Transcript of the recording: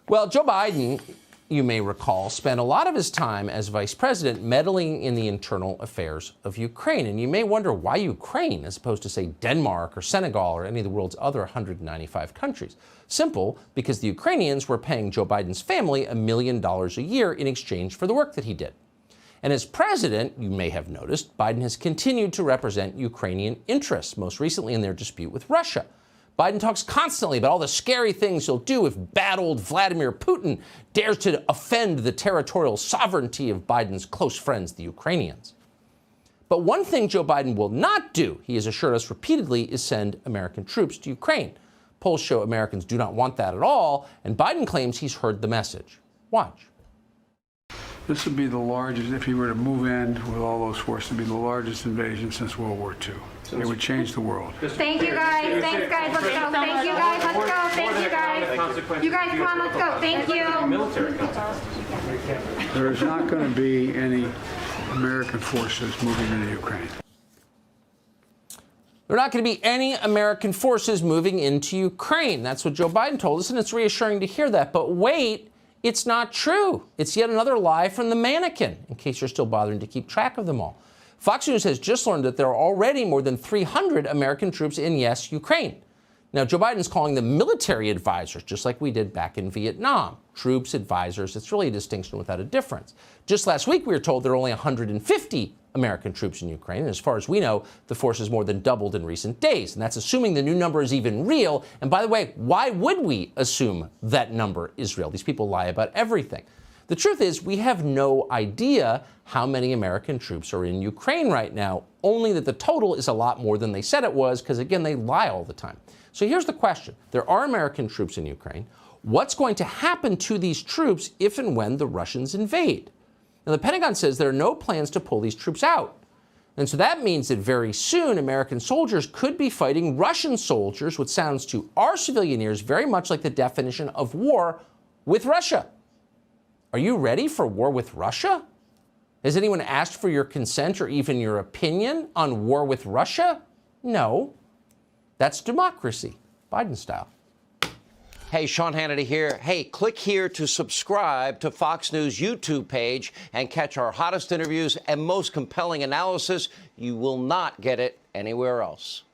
Well, Joe Biden, you may recall, spent a lot of his time as vice president meddling in the internal affairs of Ukraine. And you may wonder why Ukraine as opposed to, say, Denmark or Senegal or any of the world's other 195 countries. Simple, because the Ukrainians were paying Joe Biden's family $1 million a year in exchange for the work that he did. And as president, you may have noticed, Biden has continued to represent Ukrainian interests, most recently in their dispute with Russia. Biden talks constantly about all the scary things he'll do if bad old Vladimir Putin dares to offend the territorial sovereignty of Biden's close friends, the Ukrainians. But one thing Joe Biden will not do, he has assured us repeatedly, is send American troops to Ukraine. Polls show Americans do not want that at all, and Biden claims he's heard the message. Watch. This would be the largest, if he were to move in with all those forces, it would be the largest invasion since World War II. It would change the world. Thank you, guys. Thanks, guys. Let's go. Thank you, guys. Let's go. Thank you, guys. You guys, come on, let's go. Thank you. There is not going to be any American forces moving into Ukraine. There are not going to be any American forces moving into Ukraine. That's what Joe Biden told us, and it's reassuring to hear that. But wait, it's not true. It's yet another lie from the mannequin, in case you're still bothering to keep track of them all. Fox News has just learned that there are already more than 300 American troops in, yes, Ukraine. Now, Joe Biden's calling them military advisors, just like we did back in Vietnam. Troops, advisors, it's really a distinction without a difference. Just last week, we were told there are only 150 American troops in Ukraine. And as far as we know, the force has more than doubled in recent days. And that's assuming the new number is even real. And by the way, why would we assume that number is real? These people lie about everything. The truth is, we have no idea how many American troops are in Ukraine right now, only that the total is a lot more than they said it was, because, again, they lie all the time. So here's the question. There are American troops in Ukraine. What's going to happen to these troops if and when the Russians invade? Now, the Pentagon says there are no plans to pull these troops out. And so that means that very soon American soldiers could be fighting Russian soldiers, which sounds to our civilian ears very much like the definition of war with Russia. Are you ready for war with Russia? Has anyone asked for your consent or even your opinion on war with Russia? No. That's democracy, Biden style. Hey, Sean Hannity here. Hey, click here to subscribe to Fox News YouTube page and catch our hottest interviews and most compelling analysis. You will not get it anywhere else.